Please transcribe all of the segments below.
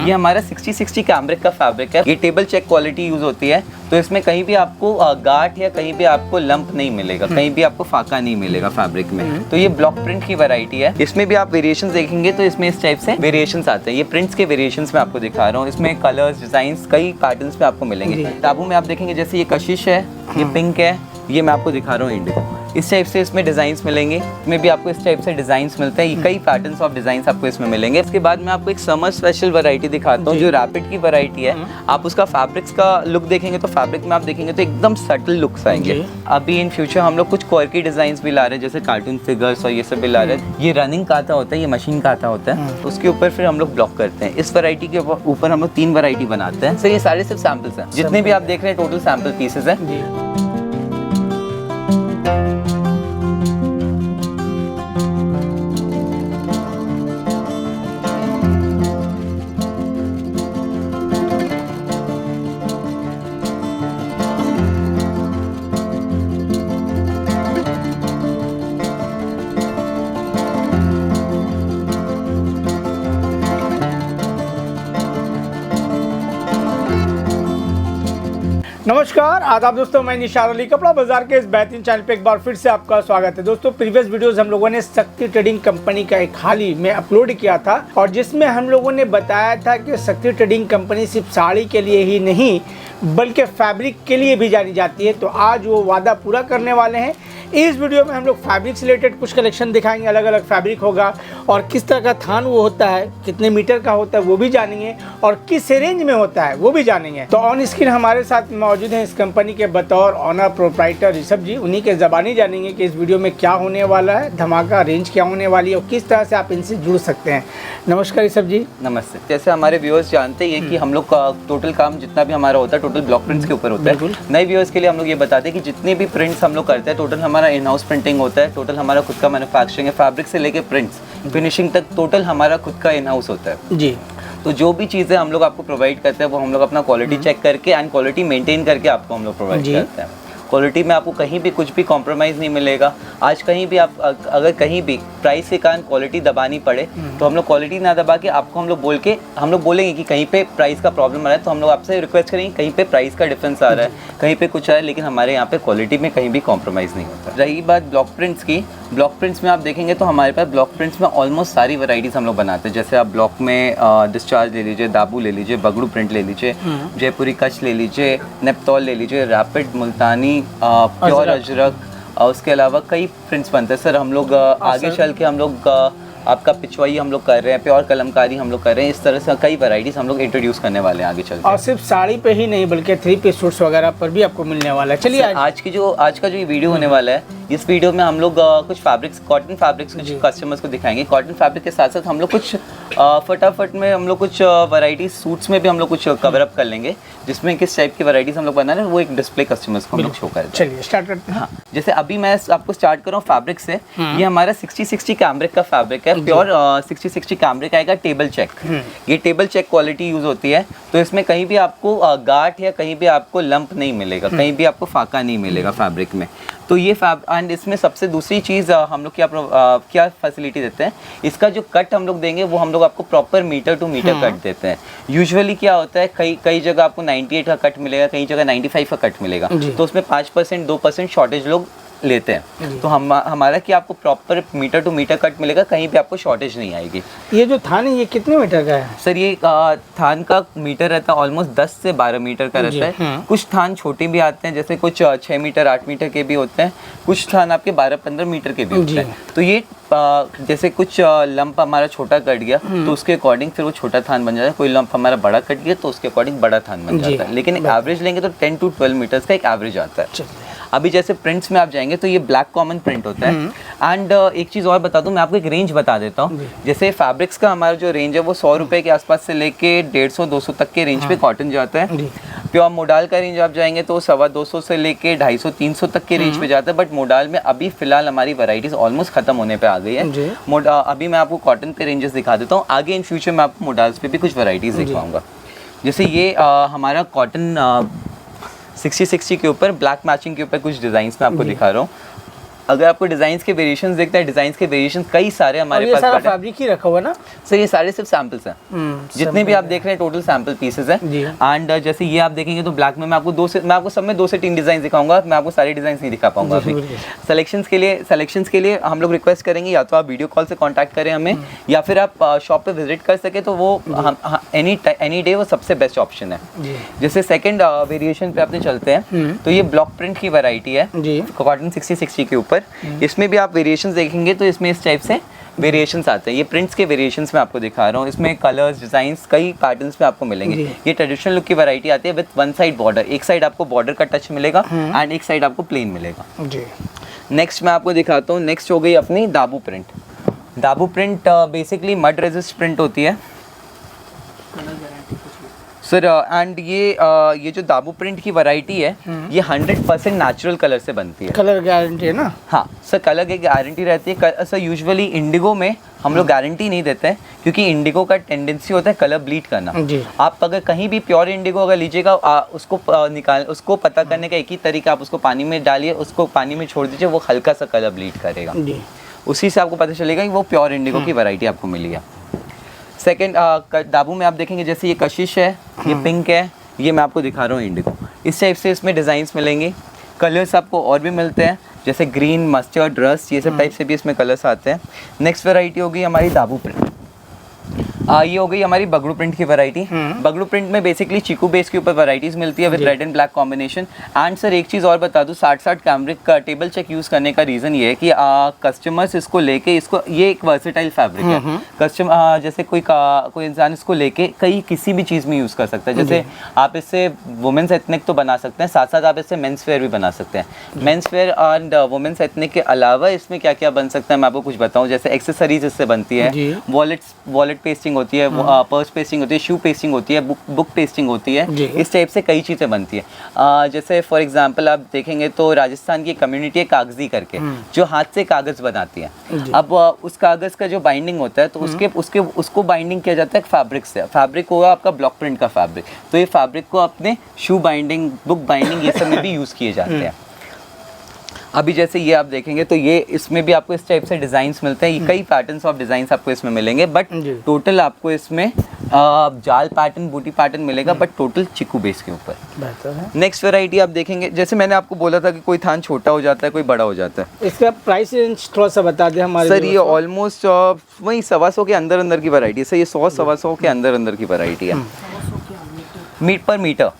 ये हमारा 60-60 कैमरिक का फैब्रिक है। ये टेबल चेक क्वालिटी यूज होती है, तो इसमें कहीं भी आपको गांठ या कहीं भी आपको लंप नहीं मिलेगा, कहीं भी आपको फाका नहीं मिलेगा फैब्रिक में। तो ये ब्लॉक प्रिंट की वैरायटी है। इसमें भी आप वेरिएशंस देखेंगे तो इसमें इस टाइप से वेरिएशंस आते हैं। ये प्रिंट्स के वेरिएशंस में आपको दिखा रहा हूँ। इसमें कलर्स, डिजाइन कई पैटर्न्स में आपको मिलेंगे। किताबों में आप देखेंगे जैसे ये कशिश है, ये पिंक है, ये मैं आपको दिखा रहा हूँ इंडिगो। इस टाइप से इसमें डिजाइंस मिलेंगे। इसमें भी आपको इस टाइप से डिजाइंस मिलते हैं। कई पैटर्न्स ऑफ डिजाइंस आपको इसमें मिलेंगे। इसके बाद मैं आपको एक समर स्पेशल वैरायटी दिखाता हूँ जो रैपिड की वैरायटी है। आप उसका फैब्रिक्स का लुक देखेंगे तो फैब्रिक में आप देखेंगे तो एकदम सटल लुक्स आएंगे। अभी इन फ्यूचर हम लोग कुछ क्वर्की डिजाइंस भी ला रहे हैं, जैसे कार्टून फिगर्स और ये सब भी ला रहे हैं। ये रनिंग काता होता है, ये मशीन काता होता है, उसके ऊपर फिर हम लोग ब्लॉक करते हैं। इस वैरायटी के ऊपर हम लोग 3 वैरायटी बनाते हैं। सर ये सारे सिर्फ सैंपल्स हैं, जितने भी आप देख रहे हैं टोटल सैंपल पीसेस हैं। नमस्कार, आदाब दोस्तों, मैं निशार अली। कपड़ा बाजार के इस बेहतरीन चैनल पे एक बार फिर से आपका स्वागत है। दोस्तों, प्रीवियस वीडियोस हम लोगों ने शक्ति ट्रेडिंग कंपनी का एक हाल ही में अपलोड किया था और जिसमें हम लोगों ने बताया था कि शक्ति ट्रेडिंग कंपनी सिर्फ साड़ी के लिए ही नहीं बल्कि फैब्रिक के लिए भी जानी जाती है। तो आज वो वादा पूरा करने वाले हैं। इस वीडियो में हम लोग फैब्रिक से रिलेटेड कुछ कलेक्शन दिखाएंगे। अलग अलग फैब्रिक होगा और किस तरह का थान वो होता है, कितने मीटर का होता है वो भी जानेंगे और किस रेंज में होता है वो भी जानेंगे। तो ऑन स्क्रीन हमारे साथ मौजूद हैं इस कंपनी के बतौर ऑनर प्रोप्राइटर ऋषभ जी। उन्हीं के ज़बानी जानेंगे कि इस वीडियो में क्या होने वाला है, धमाका रेंज क्या होने वाली है और किस तरह से आप इनसे जुड़ सकते हैं। नमस्कार ऋषभ जी। नमस्ते। जैसे हमारे व्यूअर्स जानते हैं कि हम लोग का टोटल काम जितना भी हमारा होता है टोटल ब्लॉक प्रिंट्स के ऊपर होता है। नए व्यूअर्स के लिए हम लोग ये बताते हैं कि जितने भी प्रिंट्स हम लोग करते हैं टोटल हमारा इन हाउस प्रिंटिंग होता है। टोटल हमारा खुद का मैन्युफैक्चरिंग है, फैब्रिक से लेके प्रिंट्स फिनिशिंग तक टोटल हमारा खुद का इन हाउस होता है जी। तो जो भी चीज़ें हम लोग आपको प्रोवाइड करते हैं वो हम लोग अपना क्वालिटी चेक करके एंड क्वालिटी मेंटेन करके आपको हम लोग प्रोवाइड करते हैं। क्वालिटी में आपको कहीं भी कुछ भी कॉम्प्रोमाइज़ नहीं मिलेगा। आज कहीं भी आप अगर कहीं भी प्राइस के कारण क्वालिटी दबानी पड़े तो हम लोग क्वालिटी ना दबा के आपको हम लोग बोलेंगे कि कहीं पे प्राइस का प्रॉब्लम आ रहा है तो हम लोग आपसे रिक्वेस्ट करेंगे कहीं पे प्राइस का डिफरेंस आ रहा है, कहीं पे कुछ आ रहा है, लेकिन हमारे यहाँ पे क्वालिटी में कहीं भी कॉम्प्रोमाइज़ नहीं होता। रही बात ब्लॉक प्रिंट्स की, ब्लॉक प्रिंट्स में आप देखेंगे तो हमारे पास ब्लॉक प्रिंट्स में ऑलमोस्ट सारी वैराइटीज़ हम लोग बनाते हैं। जैसे आप ब्लॉक में डिस्चार्ज ले लीजिए, दाबू ले लीजिए, बगड़ू प्रिंट ले लीजिए, जयपुरी कच ले लीजिए, नेपतौल ले लीजिए, रैपिड मुल्तानी, प्योर अजरक और उसके अलावा कई प्रिंट्स बनते हैं। सर हम लोग आगे चल के हम लोग आपका पिछवाई हम लोग कर रहे हैं, प्योर कलमकारी हम लोग कर रहे हैं। इस तरह से कई वैराइटीज हम लोग इंट्रोड्यूस करने वाले हैं आगे चल के। और सिर्फ साड़ी पे ही नहीं बल्कि 3 पीस सूट्स वगैरह पर भी आपको मिलने वाला है। चलिए आज का जो ये वीडियो होने वाला है, इस वीडियो में हम लोग कुछ फैब्रिक्स, कॉटन फैब्रिक्स कुछ कस्टमर्स को दिखाएंगे। कॉटन फैब्रिक के साथ साथ हम लोग कुछ फटाफट में हम लोग कुछ वैरायटी सूट्स में भी हम लोग कुछ कवर अप कर लेंगे, जिसमें किस टाइप की वैरायटीज हम लोग बना रहे हैं वो एक डिस्प्ले कस्टमर्स को हम लोग शो कर दें। चलिए स्टार्ट करते हैं। हाँ, जैसे अभी मैं आपको स्टार्ट कर रहा हूँ फैब्रिक से। ये हमारा 60-60 कैमरिक का फैब्रिक है, प्योर 60-60 कैमरिक आएगा, टेबल चेक। ये टेबल चेक क्वालिटी यूज होती है, तो इसमें कहीं भी आपको गांठ या कहीं भी आपको लंप नहीं मिलेगा, कहीं भी आपको फाका नहीं मिलेगा फैब्रिक में। तो ये एंड इसमें सबसे दूसरी चीज़ हम लोग क्या फैसिलिटी देते हैं, इसका जो कट हम लोग देंगे वो हम लोग आपको proper meter to meter cut देते हैं। यूजुअली क्या होता है, कई जगह आपको 98 का कट मिलेगा, कई जगह 95 का कट मिलेगा, तो उसमें 5% 2% शॉर्टेज लोग लेते हैं। तो हमारा कि आपको proper meter to meter cut मिलेगा, कहीं पे आपको शॉर्टेज नहीं आएगी। ये जो थान है ये कितने मीटर का है? सर ये थान का मीटर रहता है ऑलमोस्ट 10 से 12 मीटर का रहता है। कुछ थान छोटे भी आते हैं, जैसे कुछ 6 मीटर 8 मीटर के भी होते हैं, कुछ थान आपके 12-15 मीटर के भी होते हैं। तो ये जैसे कुछ लंप हमारा छोटा कट गया तो उसके अकॉर्डिंग फिर वो छोटा थान बन जाता है, कोई लंप हमारा बड़ा कट गया तो उसके अकॉर्डिंग बड़ा थान बन जाता है। लेकिन एवरेज लेंगे तो 10 to 12 मीटर्स का एक एवरेज आता है। अभी जैसे प्रिंट्स में आप जाएंगे तो ये ब्लैक कॉमन प्रिंट होता है। एंड एक चीज़ और बता दूं, मैं आपको एक रेंज बता देता हूँ। जैसे फैब्रिक्स का हमारा जो रेंज है वो 100 रुपये के आसपास से लेके 150-200 तक के रेंज पे कॉटन जाता है। प्योर मोडाल का रेंज आप जाएंगे तो 250 से लेके 250-300 तक के रेंज पे जाता है। बट मोडाल में अभी फिलहाल हमारी वैराइटीज ऑलमोस्ट खत्म होने पे आ गई है। अभी मैं आपको कॉटन के रेंजेस दिखा देता हूँ, आगे इन फ्यूचर में आपको मोडाल्स पे भी कुछ वैराइटीज दिखाऊंगा। जैसे ये हमारा कॉटन 60-60 के ऊपर ब्लैक मैचिंग के ऊपर कुछ डिजाइन मैं आपको दिखा रहा हूँ। अगर आपको डिजाइन के वेरिएशंस देखते हैं, डिजाइन के वेरिएशन कई सारे हमारे पास सारा फैब्रिक ही रखा हुआ ना सर, ये सारे सिर्फ सैंपल्स हैं। जितने भी आप देख रहे हैं टोटल सैंपल पीसेस हैं। एंड जैसे ये आप देखेंगे तो ब्लैक में मैं आपको सब में 2 से 3 डिजाइन दिखाऊंगा, मैं आपको सारे डिजाइन नहीं दिखा पाऊंगा अभी। सिलेक्शंस के लिए हम लोग रिक्वेस्ट करेंगे या तो आप वीडियो कॉल से कांटेक्ट करें हमें, या फिर आप शॉप पे विजिट कर सके तो वो एनी डे वो सबसे बेस्ट ऑप्शन है। जैसे सेकंड वेरिएशन पे अपने चलते हैं, तो ये ब्लॉक प्रिंट की वैरायटी है कॉटन 60 के ऊपर। इसमें भी आप वेरिएशंस देखेंगे तो इसमें इस टाइप से वेरिएशंस आते हैं। ये प्रिंट्स के वेरिएशंस में आपको दिखा रहा हूँ। इसमें कलर्स, डिजाइंस कई पैटर्न्स में आपको मिलेंगे। ये ट्रेडिशनल लुक की वैरायटी आती है विद वन साइड बॉर्डर। एक साइड आपको बॉर्डर का टच मिलेगा एंड एक साइड आपको प्लेन मिलेगा। नेक्स्ट मैं आपको दिखाता हूँ, नेक्स्ट हो गई अपनी दाबू प्रिंट। दाबू print basically mud resist print होती है सर। एंड ये जो दाबू प्रिंट की वैरायटी है ये 100% नेचुरल कलर से बनती है। कलर गारंटी है ना? हाँ सर, कलर की गारंटी रहती है सर। यूजुअली इंडिगो में हम लोग गारंटी नहीं देते हैं क्योंकि इंडिगो का टेंडेंसी होता है कलर ब्लीड करना। आप अगर कहीं भी प्योर इंडिगो अगर लीजिएगा, उसको पता करने का एक ही तरीका, आप उसको पानी में डालिए, उसको पानी में छोड़ दीजिए, वो हल्का सा कलर ब्लीड करेगा। उसी से आपको पता चलेगा कि वो प्योर इंडिगो की वैरायटी आपको मिली है। सेकेंड दाबू में आप देखेंगे जैसे ये कशिश है, ये पिंक है, ये मैं आपको दिखा रहा हूँ इंडिगो। इस टाइप से इसमें डिज़ाइंस मिलेंगे। कलर्स आपको और भी मिलते हैं जैसे ग्रीन, मस्टर्ड, रस्ट, ये सब टाइप से भी इसमें कलर्स आते हैं। नेक्स्ट वैरायटी होगी हमारी दाबू प्रिंट। ये हो गई हमारी बगड़ू प्रिंट की वैरायटी। बगड़ू प्रिंट में बेसिकली चीकू बेस के ऊपर वैरायटीज मिलती है with red and black combination. And sir एक चीज़ और बता दूं, 60 कैमरिक का टेबल चेक यूज़ करने का रीज़न ये है कि कस्टमर्स इसको लेके, इसको ये एक वर्सेटाइल फैब्रिक है। कस्टमर जैसे कोई इंसान इसको लेके किसी भी चीज़ में यूज़ कर सकता है। जैसे आप इससे वुमेन्स एथनिक तो बना सकते हैं, साथ साथ आप इससे मेंस वेयर भी बना सकते हैं। Men's wear and women's ethnic के अलावा इसमें क्या क्या बन सकता है मैं आपको कुछ बताऊँ। जैसे एक्सेसरीज इससे बनती है, वॉलेट पेस्टिंग होती है, पर्स पेस्टिंग होती है, शू पेस्टिंग होती है, बुक पेस्टिंग होती है। इस टाइप से कई चीज़ें बनती है। जैसे फॉर एग्जांपल आप देखेंगे तो राजस्थान की कम्युनिटी है कागजी करके, जो हाथ से कागज़ बनाती है। अब उस कागज़ का जो बाइंडिंग होता है तो उसको बाइंडिंग किया जाता है फैब्रिक से। फैब्रिक होगा आपका ब्लॉक प्रिंट का फैब्रिक, तो ये फैब्रिक को अपने शू बाइंडिंग, बुक बाइंडिंग, ये सब में भी यूज़ किए जाते हैं। अभी जैसे ये आप देखेंगे तो ये इसमें भी आपको इस टाइप से डिज़ाइंस मिलते हैं। ये कई पैटर्न्स ऑफ डिज़ाइंस आपको इसमें मिलेंगे, बट टोटल आपको इसमें जाल पैटर्न, बूटी पैटर्न मिलेगा, बट टोटल चिकू बेस के ऊपर। नेक्स्ट वैरायटी आप देखेंगे, जैसे मैंने आपको बोला था कि कोई थान छोटा हो जाता है, कोई बड़ा हो जाता है। इसका प्राइस रेंज थोड़ा सा बता दें हमारे सर। ये ऑलमोस्ट वही 125 के अंदर की वैरायटी है सर। ये 100-125 के अंदर की वैरायटी है। पर मीटर।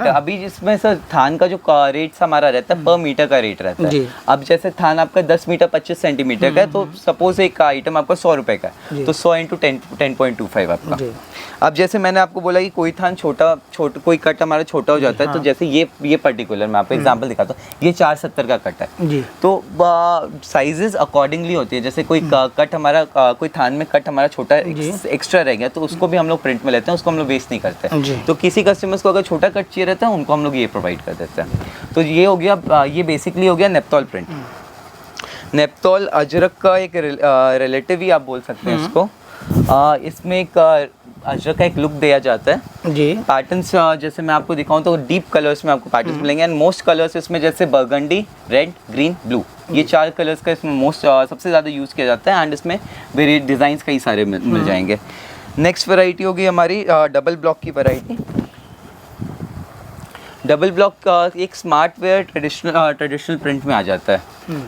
अभी जिसमें सर थान का जो रेट हमारा रहता है पर मीटर का रेट रहता है। अब जैसे थान आपका 10 मीटर 25 सेंटीमीटर का है, तो सपोज एक आइटम आपका 100 रुपए का है, तो 100 × 10.25 आपका। अब जैसे मैंने आपको बोला कि कोई थान कोई कट हमारा छोटा हो जाता है, तो जैसे ये पर्टिकुलर मैं आपको एग्जांपल दिखाता हूँ। ये 470 का कट है, तो साइजेस अकॉर्डिंगली होती है। जैसे कोई कट हमारा कोई थान में कट हमारा छोटा एक्स्ट्रा रह गया, तो उसको भी हम लोग प्रिंट में लेते हैं, उसको हम लोग वेस्ट नहीं करते। तो किसी कस्टमर्स को अगर छोटा कट चाहिए रहता है, उनको हम लोग ये प्रोवाइड कर देते हैं। तो ये हो गया, ये बेसिकली हो गया नेप्तोल प्रिंट। नेप्तोल अजरक का एक रिलेटिव ही आप बोल सकते हैं इसको। इसमें एक अजरक का एक लुक दिया जाता है जी। पैटर्न्स जैसे मैं आपको दिखाऊं तो डीप कलर्स में आपको पैटर्न्स मिलेंगे, एंड मोस्ट कलर्स इसमें जैसे बर्गंडी, रेड, ग्रीन, ब्लू, ये 4 कलर्स का इसमें सबसे ज़्यादा यूज़ किया जाता है। एंड इसमें वेरिएट डिज़ाइंस कई सारे मिल जाएंगे। नेक्स्ट वैरायटी होगी हमारी डबल ब्लॉक की वैरायटी। डबल ब्लॉक एक स्मार्ट वेयर ट्रेडिशनल प्रिंट में आ जाता है।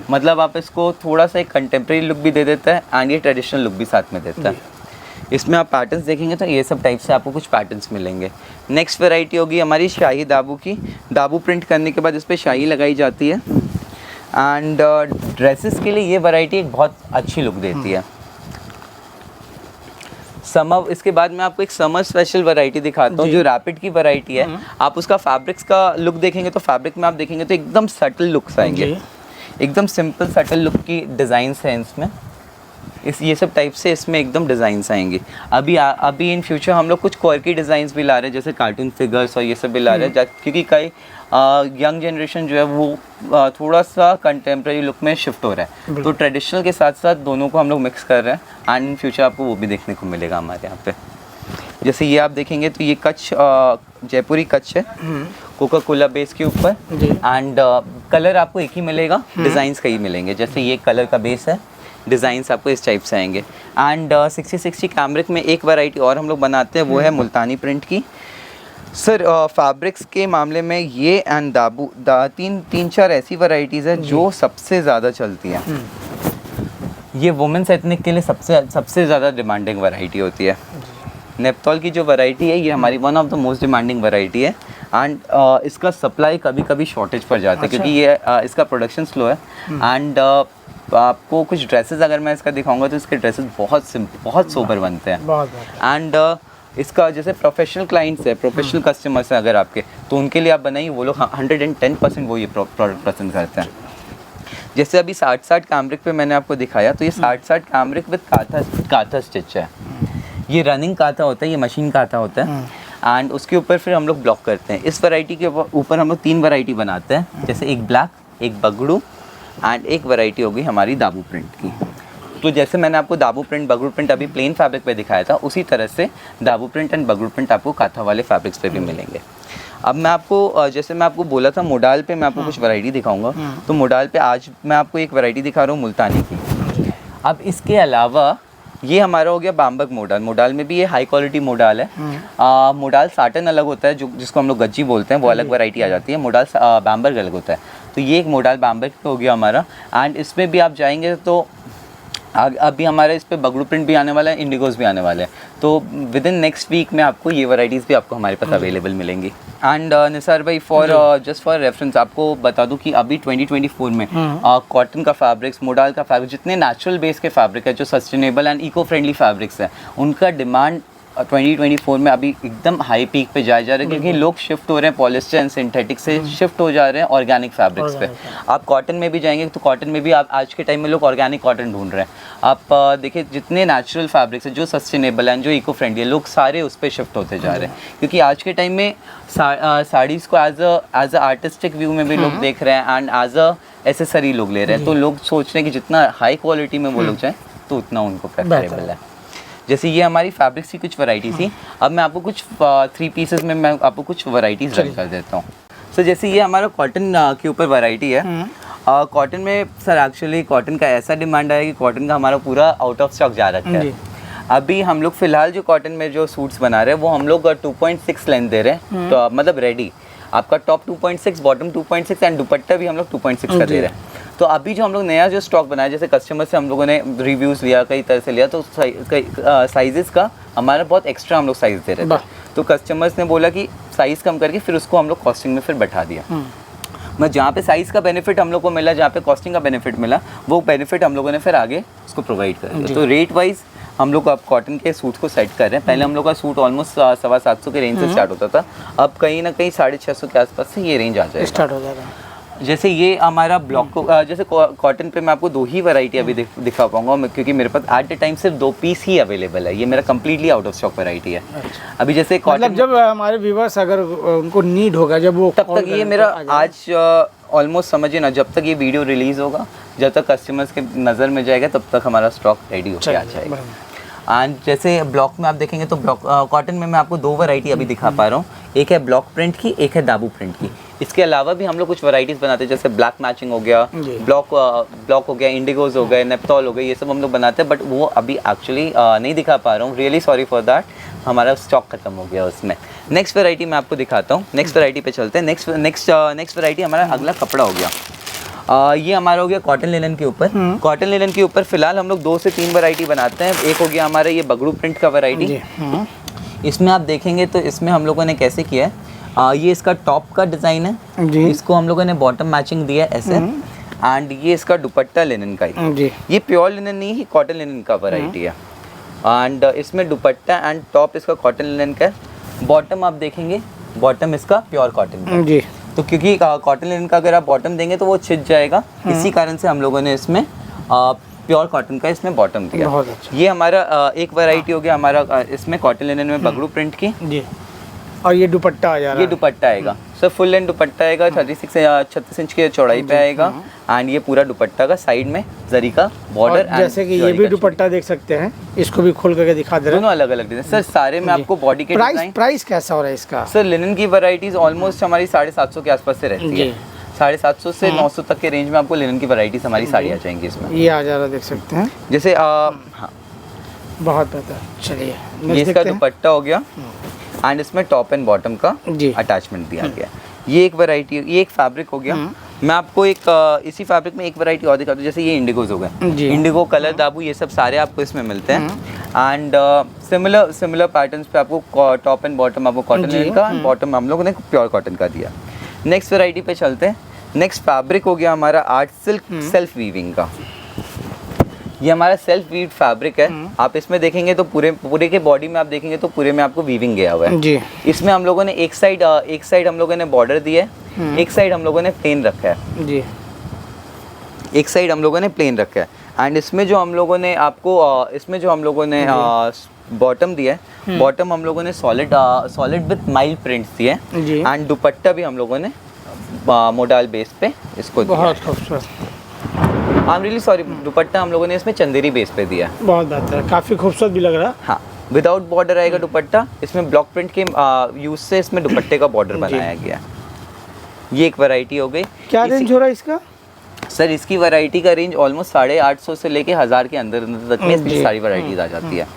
मतलब आप इसको थोड़ा सा एक कंटेम्प्रेरी लुक भी दे देता है एंड ये ट्रेडिशनल लुक भी साथ में देता है। इसमें आप पैटर्न्स देखेंगे तो ये सब टाइप से आपको कुछ पैटर्न्स मिलेंगे। नेक्स्ट वैरायटी होगी हमारी शाही दाबू की। दाबू प्रिंट करने के बाद इस पर शाही लगाई जाती है, एंड ड्रेसेस के लिए ये वैरायटी एक बहुत अच्छी लुक देती है। समर, इसके बाद मैं आपको एक समर स्पेशल वैरायटी दिखाता हूँ जो रैपिड की वैरायटी है। आप उसका फैब्रिक्स का लुक देखेंगे तो फैब्रिक में आप देखेंगे तो एकदम सटल लुक्स आएंगे, एकदम सिंपल सटल लुक की डिज़ाइंस हैं इसमें। ये सब टाइप से इसमें एकदम डिज़ाइंस आएंगे। अभी इन फ्यूचर हम लोग कुछ क्वर्की डिज़ाइंस भी ला रहे हैं, जैसे कार्टून फिगर्स और ये सब भी ला रहे हैं, क्योंकि कई यंग जनरेशन जो है वो थोड़ा सा कंटेम्प्रेरी लुक में शिफ्ट हो रहा है। तो ट्रेडिशनल के साथ साथ दोनों को हम लोग मिक्स कर रहे हैं, एंड इन फ्यूचर आपको वो भी देखने को मिलेगा हमारे यहाँ पे। जैसे ये आप देखेंगे तो ये कच्छ जयपुरी कच्छ है, कोका कोला बेस के ऊपर, एंड कलर आपको एक ही मिलेगा, डिज़ाइंस कई मिलेंगे। जैसे ये कलर का बेस है, डिज़ाइंस आपको इस टाइप से आएंगे। एंड 6060 कैमरिक में एक वैरायटी और हम लोग बनाते हैं, वो है मुल्तानी प्रिंट की। सर फैब्रिक्स के मामले में ये एंड तीन चार ऐसी वैरायटीज़ है जो सबसे ज़्यादा चलती हैं। ये वुमेन्स एथनिक के लिए सबसे ज़्यादा डिमांडिंग वैरायटी होती है। नेपतॉल की जो वैरायटी है ये हमारी one of the most demanding variety है। एंड इसका सप्लाई कभी कभी शॉर्टेज पड़ जाता है क्योंकि ये इसका प्रोडक्शन स्लो है। एंड आपको कुछ ड्रेसेस अगर मैं इसका दिखाऊंगा तो इसके ड्रेसेस बहुत सोबर बनते हैं। एंड इसका जैसे प्रोफेशनल क्लाइंट्स है, प्रोफेशनल कस्टमर्स हैं अगर आपके, तो उनके लिए आप बनाइए, वो लोग 110% वो ये प्रोडक्ट पसंद करते हैं। जैसे अभी 60 कैमरिक पे मैंने आपको दिखाया, तो ये 60 कैमरिक विद काथा स्टिच है। ये रनिंग काथा होता है, ये मशीन काथा होता है। एंड उसके ऊपर फिर हम लोग ब्लॉक करते हैं। इस वैरायटी के ऊपर हम लोग 3 वैरायटी बनाते हैं, जैसे एक ब्लैक, एक बगड़ू एंड एक वैरायटी हो गई हमारी दाबू प्रिंट की। तो जैसे मैंने आपको दाबू प्रिंट, बगड़ू प्रिंट अभी प्लेन फैब्रिक पे दिखाया था, उसी तरह से दाबू प्रिंट एंड बगड़ू प्रिंट आपको काथा वाले फैब्रिक्स पे भी मिलेंगे। अब मैं आपको जैसे मैं आपको बोला था मोडाल पे मैं आपको कुछ वैरायटी दिखाऊंगा, तो मोडाल पे आज मैं आपको एक वैरायटी दिखा रहा हूँ मुल्तानी की। अब इसके अलावा ये हमारा हो गया बाम्बक मोडाल। मोडाल में भी ये हाई क्वालिटी मोडाल है। मोडाल साटन अलग होता है, जो जिसको हम लोग गज्जी बोलते हैं, वो अलग वैरायटी आ जाती है। मोडाल बैम्बर्ग अलग होता है। तो ये एक मोडाल बैम्बर्ग हो गया हमारा। एंड इसमें भी आप जाएंगे तो अभी हमारे इस पे बगड़ू प्रिंट भी आने वाला है, इंडिगोज भी आने वाले हैं। तो विद इन नेक्स्ट वीक में आपको ये वैरायटीज़ भी आपको हमारे पास अवेलेबल मिलेंगी। एंड निसार भाई जस्ट फॉर रेफरेंस आपको बता दूं कि अभी 2024 में कॉटन का फैब्रिक्स, मोडाल का फैब्रिक, जितने नेचुरल बेस के फैब्रिक है, जो sustainable and eco friendly fabrics हैं, उनका डिमांड 2024 में अभी एकदम हाई पीक पे जा रहा है क्योंकि लोग शिफ्ट हो रहे हैं पॉलिस्टर एंड सिंथेटिक से शिफ्ट हो जा रहे हैं ऑर्गेनिक फैब्रिक्स पे। आप कॉटन में भी जाएंगे तो कॉटन में भी आप आज के टाइम में लोग ऑर्गेनिक कॉटन ढूंढ रहे हैं। आप देखिए जितने नेचुरल फैब्रिक्स हैं, जो सस्टेनेबल हैं, जो इको फ्रेंडली है, लोग सारे उस पर शिफ्ट होते जा रहे हैं क्योंकि आज के टाइम में साड़ीज़ को एज अ आर्टिस्टिक व्यू में भी लोग देख रहे हैं एंड एज अ एसेसरी लोग ले रहे हैं। तो लोग सोच रहे हैं कि जितना हाई क्वालिटी में वो लोग जाएँ तो उतना उनको प्रेफरेबल है। जैसे ये हमारी फैब्रिक्स की कुछ वैरायटी थी। अब मैं आपको कुछ 3 पीसेस में मैं आपको कुछ वैरायटीज़ रन कर देता हूँ। सो जैसे ये हमारा कॉटन के ऊपर वैरायटी है। कॉटन में सर एक्चुअली कॉटन का ऐसा डिमांड है कि कॉटन का हमारा पूरा आउट ऑफ स्टॉक जा रखा है। अभी हम लोग फिलहाल जो कॉटन में जो सूट्स बना रहे हैं वो हम लोग 2.6 लेंथ दे रहे हैं, तो मतलब रेडी आपका टॉप 2.6, बॉटम 2.6 एंड दुपट्टा भी हम लोग 2.6 का दे रहे हैं। तो अभी जो हम लोग नया जो स्टॉक बनाया, जैसे कस्टमर से हम लोगों ने रिव्यूज़ लिया, कई तरह से लिया, तो साइजेस का हमारा बहुत एक्स्ट्रा हम लोग साइज़ दे रहे थे। तो कस्टमर्स ने बोला कि साइज़ कम करके फिर उसको हम लोग कॉस्टिंग में फिर बैठा दिया। मतलब जहाँ पे साइज़ का बेनिफिट हम लोग को मिला, जहाँ पे कॉस्टिंग का बेनिफिट मिला, वो बेनिफिट हम लोगों ने फिर आगे उसको प्रोवाइड कर दिया। तो रेट वाइज हम लोग अब कॉटन के सूट को सेट कर रहे हैं। पहले हम लोग का सूट ऑलमोस्ट 750 के रेंज से स्टार्ट होता था, अब कहीं ना कहीं 650 के आसपास से ये रेंज आ जाएगा, स्टार्ट हो जाएगा। जैसे ये हमारा ब्लॉक को जैसे कॉटन पे मैं आपको 2 ही वैरायटी अभी दिखा पाऊंगा क्योंकि मेरे पास एट द टाइम सिर्फ 2 पीस ही अवेलेबल है। ये मेरा completely out of stock variety है। अभी जैसे कॉटन मतलब जब हमारे व्यूअर्स अगर उनको नीड होगा जब वो तब तक ये मेरा आज ऑलमोस्ट समझिए ना, जब तक ये वीडियो रिलीज होगा, जब तक कस्टमर्स के नज़र में जाएगा, तब तक हमारा स्टॉक रेडी होकर आ जाएगा। एंड जैसे ब्लॉक में आप देखेंगे तो ब्लॉक कॉटन में मैं आपको 2 वैरायटी अभी दिखा पा रहा हूँ। एक है ब्लॉक प्रिंट की, एक है दाबू प्रिंट की। इसके अलावा भी हम लोग कुछ वैरायटीज़ बनाते हैं, जैसे ब्लैक मैचिंग हो गया, ब्लॉक हो गया, इंडिगोज हो गए, नेपतॉल हो गए, ये सब हम लोग बनाते हैं। बट वो अभी एक्चुअली नहीं दिखा पा रहा हूँ, रियली सॉरी फॉर दैट, हमारा स्टॉक खत्म हो गया उसमें। नेक्स्ट वैरायटी मैं आपको दिखाता हूँ। नेक्स्ट वैरायटी पे चलते हैं। नेक्स्ट वैरायटी हमारा अगला कपड़ा हो गया। ये हमारा हो गया कॉटन लिनन के ऊपर। कॉटन लिनन के ऊपर फिलहाल हम लोग 2 से 3 वैरायटी बनाते हैं। एक हो गया हमारा ये बगड़ू प्रिंट का वैरायटी। इसमें आप देखेंगे तो इसमें हम लोगों ने कैसे किया है, ये इसका टॉप का डिज़ाइन है, इसको हम लोगों ने बॉटम मैचिंग दिया है ऐसे। एंड ये इसका दुपट्टा लिनन का ही, ये प्योर लिनन नहीं है, कॉटन लिनन का वैरायटी है। एंड इसमें दुपट्टा एंड टॉप इसका कॉटन लिनन का है। बॉटम आप देखेंगे, बॉटम इसका प्योर कॉटन का है। तो क्योंकि कॉटन लिनन का अगर आप बॉटम देंगे तो वो छिद जाएगा, इसी कारण से हम लोगों ने इसमें प्योर कॉटन का इसमें बॉटम दिया। अच्छा। ये हमारा एक वैरायटी हो गया हमारा इसमें कॉटन लिनन में बगड़ू प्रिंट की। और ये दुपट्टा आ जा रहा है, ये दुपट्टा आएगा सर, फुल लेंथ दुपट्टा आएगा, 36 इंच की चौड़ाई पे आएगा। एंड ये पूरा दुपट्टा का साइड में जरी का बॉर्डर, जैसे कि ये भी दुपट्टा देख सकते हैं, इसको भी खोल करके दिखा दे रहे हैं। दोनों अलग अलग डिजाइन सर, सारे में आपको बॉडी के प्राइस कैसा हो रहा है इसका? सर लिनन की वैरायटीज ऑलमोस्ट हमारी 750 के आसपास से रहती है। 750 से 900 तक के रेंज में आपको लिनन की वैरायटीज हमारी साड़ी आ जाएंगी इसमें। ये आ जा रहा देख सकते हैं, जैसे हाँ, बहुत बेहतर। चलिए ये इसका दुपट्टा हो गया एंड इसमें टॉप एंड बॉटम का जी अटैचमेंट दिया गया। ये एक वैरायटी, ये एक फैब्रिक हो गया। मैं आपको एक इसी फैब्रिक में एक वैरायटी और दिखाता हूँ। जैसे ये इंडिगोज हो गए, इंडिगो कलर दाबू, ये सब सारे आपको इसमें मिलते हैं। एंड सिमिलर पैटर्न्स पे आपको टॉप एंड बॉटम आपको कॉटन लिनन का, बॉटम हम लोगों ने प्योर कॉटन का दिया। नेक्स्ट वैरायटी पे चलते हैं। नेक्स्ट फैब्रिक हो गया हमारा आर्ट सिल्क सेल्फ वीविंग का। ये हमारा सेल्फ वीव्ड फैब्रिक है। आप इसमें देखेंगे तो पूरे के बॉडी में आप देखेंगे तो पूरे में आपको वीविंग गया हुआ है जी। इसमें हम लोगों ने एक साइड हम लोगों ने बॉर्डर दिया है, एक साइड हम लोगों ने प्लेन रखा है जी, एक साइड हम लोगों ने प्लेन रखा है। एंड इसमें जो हम लोगों ने आपको बॉटम दिया है, बॉटम हम लोगों ने सॉलिड विद माइल्ड प्रिंट्स दिए जी। एंड दुपट्टा भी हम लोगों ने मोडाल बेस पे इसको दिया। बहुत खूबसूरत, आई एम रियली सॉरी, दुपट्टा हम लोगों ने इसमें चंदेरी बेस पे दिया है। बहुत बेहतर, काफ़ी खूबसूरत भी लग रहा है। हाँ, विदाउट बॉर्डर आएगा दुपट्टा। इसमें ब्लॉक प्रिंट के यूज से इसमें दुपट्टे का बॉर्डर बनाया गया। ये एक वैरायटी हो गई। क्या रेंज हो रहा है इसका? सर इसकी वैरायटी का रेंज ऑलमोस्ट 850 से लेके 1000 के अंदर तक में इसकी सारी वैरायटीज आ जाती है।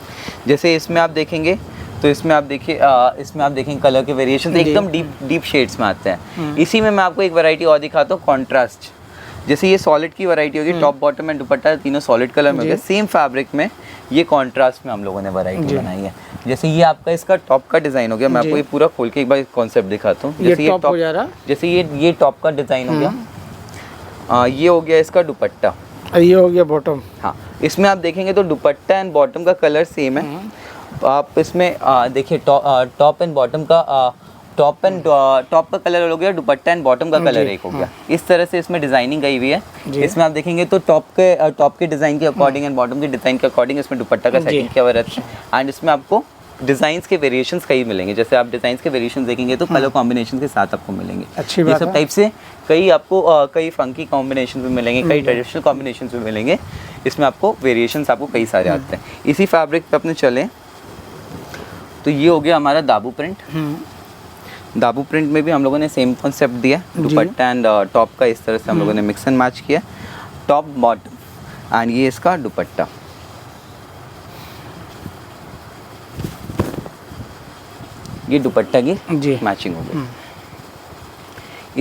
जैसे इसमें आप देखेंगे तो इसमें आप देखेंगे कलर के वेरिएशन एकदम डीप शेड्स में आते हैं। इसी में मैं आपको एक वैरायटी और दिखाता हूँ, कॉन्ट्रास्ट। जैसे ये सॉलिड की वैरायटी होगी, टॉप बॉटम एंड दुपट्टा तीनों सॉलिड कलर में हो गया। सेम फैब्रिक में ये कॉन्ट्रास्ट में हम लोगों ने वैरायटी बनाई है। जैसे ये आपका इसका टॉप का डिजाइन हो गया। मैं आपको ये पूरा खोल के एक बार कॉन्सेप्ट दिखाता हूँ। जैसे ये टॉप, जैसे ये टॉप का डिजाइन हो गया। ये हो गया इसका दुपट्टा, ये हो गया बॉटम। हाँ, इसमें आप देखेंगे तो दुपट्टा एंड बॉटम का कलर सेम है। आप इसमें देखिए टॉप एंड बॉटम का टॉप का कलर हो गया, दुपट्टा एंड बॉटम का कलर एक हो गया। इस तरह से इसमें डिजाइनिंग गई हुई है। इसमें आप देखेंगे तो टॉप के डिजाइन के अकॉर्डिंग एंड बॉटम के डिजाइन के अकॉर्डिंग इसमें दुपट्टा का सेटिंग किया हुआ रहता है। एंड इसमें आपको डिजाइंस के वेरिएशंस कई मिलेंगे। जैसे आप डिजाइंस के वेरिएशंस देखेंगे तो कलर कॉम्बिनेशन के साथ आपको मिलेंगे। अच्छी ये बात सब है। टाइप से कई आपको कई फंकी कॉम्बिनेशन भी मिलेंगे, कई ट्रेडिशनल कॉम्बिनेशन भी मिलेंगे। इसमें आपको वेरिएशंस आपको कई सारे आते हैं। इसी फैब्रिक पे अपने चले तो ये हो गया हमारा दाबू प्रिंट। दाबू प्रिंट में भी हम लोगों ने सेम कॉन्सेप्ट दिया, दुपट्टा एंड टॉप का इस तरह से हम लोगों ने मिक्स एंड मैच किया, टॉप बॉटम एंड ये इसका दुपट्टा। ये दुपट्टा की मैचिंग हो गई।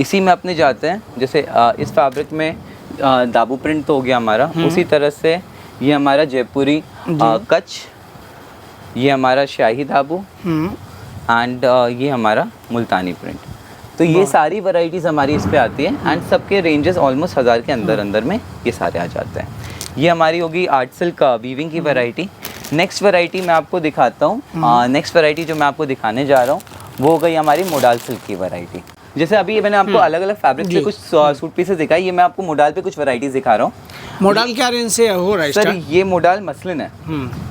इसी में अपने जाते हैं, जैसे इस फैब्रिक में दाबू प्रिंट तो हो गया हमारा, उसी तरह से ये हमारा जयपुरी कच्छ, ये हमारा शाही दाबू एंड ये हमारा मुल्तानी प्रिंट। तो ये सारी वैरायटीज़ हमारी इस पे आती है एंड सबके रेंजेस ऑलमोस्ट 1000 के अंदर में ये सारे आ जाते हैं। ये हमारी होगी आर्ट सिल्क वीविंग की वैरायटी। नेक्स्ट वैरायटी मैं आपको दिखाता हूँ। नेक्स्ट वैरायटी जो मैं आपको दिखाने जा रहा हूँ वो हो गई हमारी मोडाल सिल्क की वैरायटी। जैसे अभी मैंने आपको अलग अलग फैब्रिक पे कुछ सूट पीसेस दिखाई, ये मैं आपको मोडाल पे कुछ वैरायटीज दिखा रहा हूँ। मोडाल क्या रेंज से हो रहा है? सर ये मोडाल मसलिन है।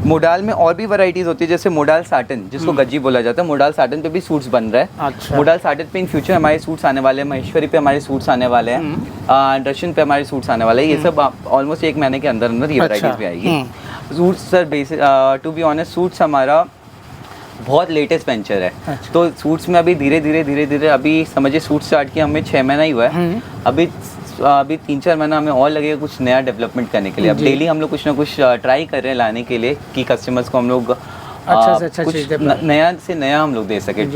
मोडाल में और भी वैरायटीज होती है, जैसे मोडाल साटन जिसको गज्जी बोला जाता है। मोडाल साटन पे भी सूट्स बन रहा है। अच्छा। मोडाल साटन पे इन फ्यूचर हमारे सूट्स आने वाले हैं, महेश्वरी पे हमारे सूट्स आने वाले हैं, रशियन पे हमारे सूट्स आने वाले हैं। ये सब ऑलमोस्ट 1 महीने के अंदर ये वैरायटीज भी आएगी। Suits sir basic to be honest suits हमारा बहुत लेटेस्ट वेंचर है। अच्छा। तो सूट्स में अभी धीरे धीरे अभी समझिए सूट स्टार्ट किया हमें 6 महीना ही हुआ है। अभी 3-4 महीना हमें और लगेगा कुछ नया डेवलपमेंट करने के लिए। अब डेली हम लोग कुछ ना कुछ ट्राई कर रहे हैं लाने के लिए कि कस्टमर्स को हम लोग अच्छा से अच्छा कुछ नया से नया हम लोग दे सके।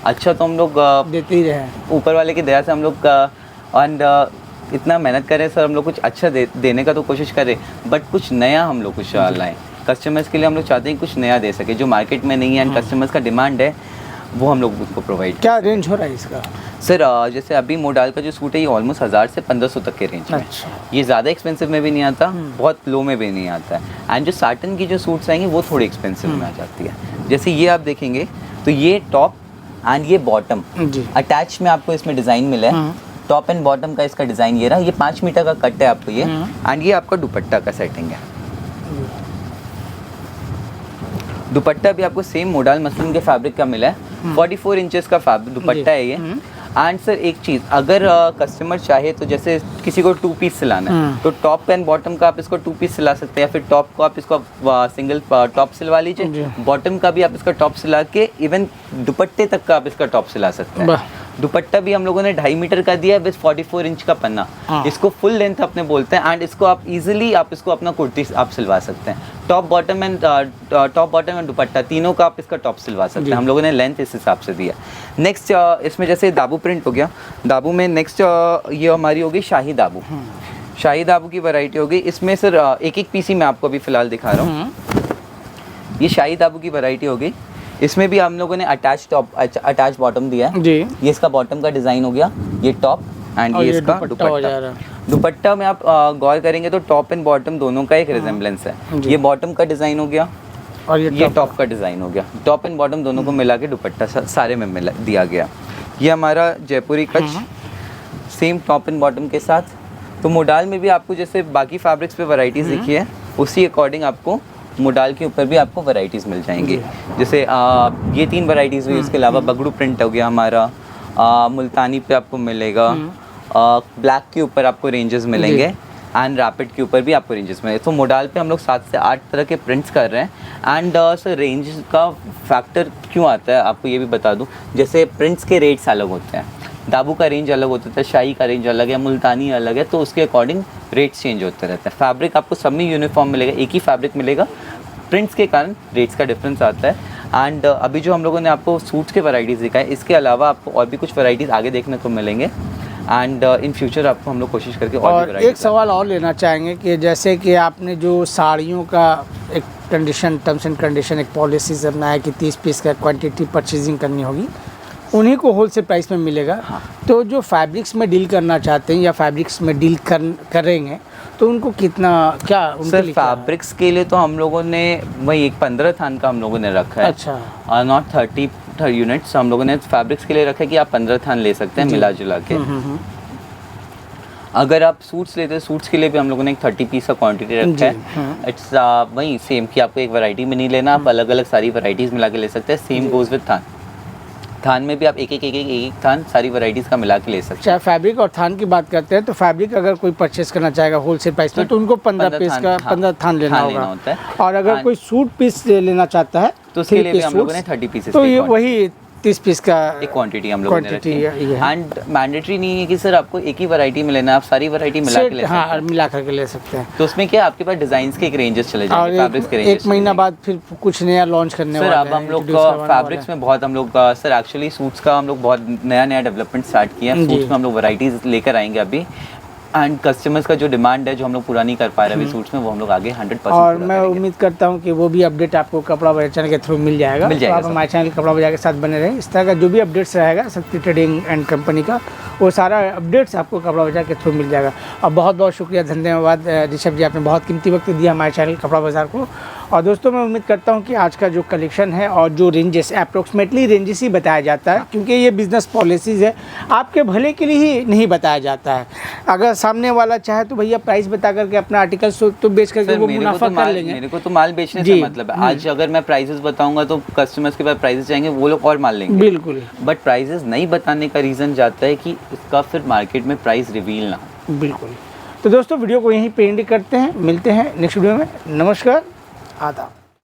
अच्छा तो हम लोग देते ही रहे, ऊपर वाले की दया से हम लोग एंड इतना मेहनत करें सर, हम लोग कुछ अच्छा देने का तो कोशिश करें, बट कुछ नया हम लोग कुछ लाएं कस्टमर्स के लिए। हम लोग चाहते हैं कुछ नया दे सके जो मार्केट में नहीं है एंड कस्टमर्स का डिमांड है, वो हम लोग उसको प्रोवाइड। क्या रेंज हो रहा है इसका? सर जैसे अभी मोडाल का जो सूट है ये ऑलमोस्ट 1000 से 1500 तक के रेंज में। अच्छा। ये ज़्यादा एक्सपेंसिव में भी नहीं आता, बहुत लो में भी नहीं आता है। एंड जो साटन की जो सूट्स आएंगे वो थोड़ी एक्सपेंसिव में आ जाती है। जैसे ये आप देखेंगे तो ये टॉप एंड ये बॉटम अटैच में आपको इसमें डिज़ाइन मिला है। टॉप एंड बॉटम का इसका डिज़ाइन ये रहा, ये 5 मीटर का कट है आपको ये, एंड ये आपका दुपट्टा का सेटिंग है। दुपट्टा भी आपको सेम मोडाल मसलिन के फैब्रिक का मिला है। 44 इंचेस का फैब्रिक दुपट्टा है ये। एंड सर एक चीज़, अगर कस्टमर चाहे तो जैसे किसी को 2 पीस सिलाना है तो टॉप एंड बॉटम का आप इसको 2 पीस सिला सकते हैं, या फिर टॉप को आप इसको सिंगल टॉप सिलवा लीजिए, बॉटम का भी आप इसका टॉप सिला के इवन दुपट्टे तक का आप इसका टॉप सिला सकते हैं। दुपट्टा भी हम लोगों ने 2.5 मीटर का दिया है विद 44 इंच का पन्ना। इसको फुल लेंथ अपने बोलते हैं एंड इसको आप इजीली आप इसको अपना कुर्ती आप सिलवा सकते हैं। टॉप बॉटम एंड दुपट्टा तीनों का आप इसका टॉप सिलवा सकते हैं। हम लोगों ने लेंथ इस हिसाब से दिया। नेक्स्ट इसमें जैसे दाबू प्रिंट हो गया, दाबू में नेक्स्ट ये हमारी होगी शाही दाबू। शाही दाबू की वैरायटी होगी। इसमें सर एक एक पीस ही मैं आपको अभी फिलहाल दिखा रहा हूँ। ये शाही दाबू की वैरायटी होगी। इसमें भी हम लोगों ने अटैच टॉप अटैच बॉटम दिया है जी। ये इसका बॉटम का डिज़ाइन हो गया, ये टॉप एंड ये इसका दुपट्टा। दुपट्टा में आप गौर करेंगे तो टॉप एंड बॉटम दोनों का एक रिजेम्बलेंस है। ये बॉटम का डिज़ाइन हो गया और ये टॉप का डिज़ाइन हो गया। टॉप एंड बॉटम दोनों को मिला के दुपट्टा सारे में मिला दिया गया। ये हमारा जयपुरी कच, सेम टॉप एंड बॉटम के साथ। तो मोडाल में भी आपको जैसे बाकी फैब्रिक्स पे वैरायटीज़ दिखी है, उसी अकॉर्डिंग आपको मोडाल के ऊपर भी आपको वैरायटीज़ मिल जाएंगी। जैसे ये 3 वैरायटीज़ हुई। इसके अलावा बगड़ू प्रिंट हो गया हमारा, मुल्तानी पे आपको मिलेगा, ब्लैक के ऊपर आपको रेंजेस मिलेंगे एंड रैपिड के ऊपर भी आपको रेंजेस मिलेंगे। तो मोडाल पे हम लोग 7 से 8 तरह के प्रिंट्स कर रहे हैं। एंड सर रेंज का फैक्टर क्यों आता है आपको ये भी बता दूं। जैसे प्रिंट्स के रेट्स अलग होते हैं, दाबू का रेंज अलग होता है, शाही का रेंज अलग है, मुल्तानी अलग है, तो उसके अकॉर्डिंग रेट्स चेंज होते रहते हैं। फैब्रिक आपको सब में यूनिफॉर्म मिलेगा, एक ही फैब्रिक मिलेगा, प्रिंट्स के कारण रेट्स का डिफरेंस आता है। एंड अभी जो हम लोगों ने आपको सूट्स के वैरायटीज़ दिखाए, इसके अलावा आपको और भी कुछ वैरायटीज़ आगे देखने को मिलेंगे एंड इन फ्यूचर आपको हम लोग कोशिश करके और एक सवाल और लेना चाहेंगे कि जैसे कि आपने जो साड़ियों का एक कंडीशन, टर्म्स एंड कंडीशन, एक पॉलिसीज बनाया कि 30 पीस का क्वांटिटी परचेजिंग करनी होगी, उन्हीं को होलसेल प्राइस में मिलेगा। तो जो फैब्रिक्स में डील करना चाहते हैं या फैब्रिक्स में डील करेंगे तो उनको कितना क्या सर फैब्रिक्स के लिए तो हम लोगों ने वही एक 15 थान का हम लोगों ने रखा है। अच्छा, नॉट 30 यूनिट्स हम लोगों ने फैब्रिक्स के लिए रखा है कि आप 15 थान ले सकते हैं मिला जुला के। अगर आप सूट्स लेते हैं, सूट्स के लिए भी हम लोगों ने एक 30 पीस का क्वांटिटी रखा है। इट्स वही सेम कि आपको एक वैरायटी में नहीं लेना, आप अलग अलग सारी वैरायटीज़ मिला के ले सकते हैं। सेम गोज विद थान। थान में भी आप एक थान सारी वैरायटीज़ का मिला के ले सकते हैं। चाहे फैब्रिक और थान की बात करते हैं तो फैब्रिक अगर कोई परचेस करना चाहेगा होलसेल प्राइस में तो उनको 15 पीस का 15 थान लेना होता है। और अगर कोई सूट पीस लेना चाहता है तो उसके लिए भी हम लोगों ने 30 पीसेस तो ये वही 30 पीस का एक क्वांटिटी हम लोगों ने रखी है। एंड मैंडेटरी नहीं है कि सर आपको एक ही वैरायटी में लेना है, आप सारी वैरायटी मिला के ले सकते हैं। हाँ, मिला करके ले सकते हैं। तो उसमें क्या आपके पास डिजाइंस के एक रेंजेस चले जाएंगे, फैब्रिक्स के रेंजेस। एक महीना बाद फिर कुछ नया लॉन्च करने वाले हैं। सर अब हम लोग फैब्रिक्स में बहुत हम लोग सर एक्चुअली सूट्स का हम लोग बहुत नया डेवलपमेंट स्टार्ट किया है। सूट्स में हम लोग वैरायटीज लेकर आएंगे अभी एंड कस्टमर्स का जो डिमांड है जो हम लोग पूरा नहीं कर पा रहे अभी सूट्स में, वो हम लोग आगे 100% और मैं उम्मीद करता हूं कि वो भी अपडेट आपको कपड़ा बाजार चैनल के थ्रू मिल जाएगा। तो आप हमारे चैनल कपड़ा बाजार के साथ बने रहें। इस तरह का जो भी अपडेट्स रहेगा शक्ति ट्रेडिंग एंड कंपनी का, वो सारा अपडेट्स आपको कपड़ा बाजार के थ्रू मिल जाएगा। और बहुत बहुत शुक्रिया, धन्यवाद ऋषभ जी, आपने बहुत कीमती वक्त दिया हमारे चैनल कपड़ा बाजार को। और दोस्तों मैं उम्मीद करता हूं कि आज का जो कलेक्शन है और जो रेंजेस अप्रोक्सीमेटली रेंजेस ही बताया जाता है, क्योंकि ये बिज़नेस पॉलिसीज़ है, आपके भले के लिए ही नहीं बताया जाता है। अगर सामने वाला चाहे तो भैया प्राइस बता करके अपना आर्टिकल तो बेच करके वो मुनाफा कर लेंगे। मेरे को तो माल बेचने से मतलब है। आज अगर मैं प्राइसेस बताऊंगा तो कस्टमर्स के पास प्राइसेस जाएंगे, वो लोग और माल लेंगे। बिल्कुल। बट प्राइसेस नहीं बताने का रीज़न जाता है कि इसका फिर मार्केट में प्राइस रिवील ना हो। बिल्कुल। तो दोस्तों वीडियो को यहीं पे एंड करते हैं, मिलते हैं नेक्स्ट वीडियो में। नमस्कार, आदाब।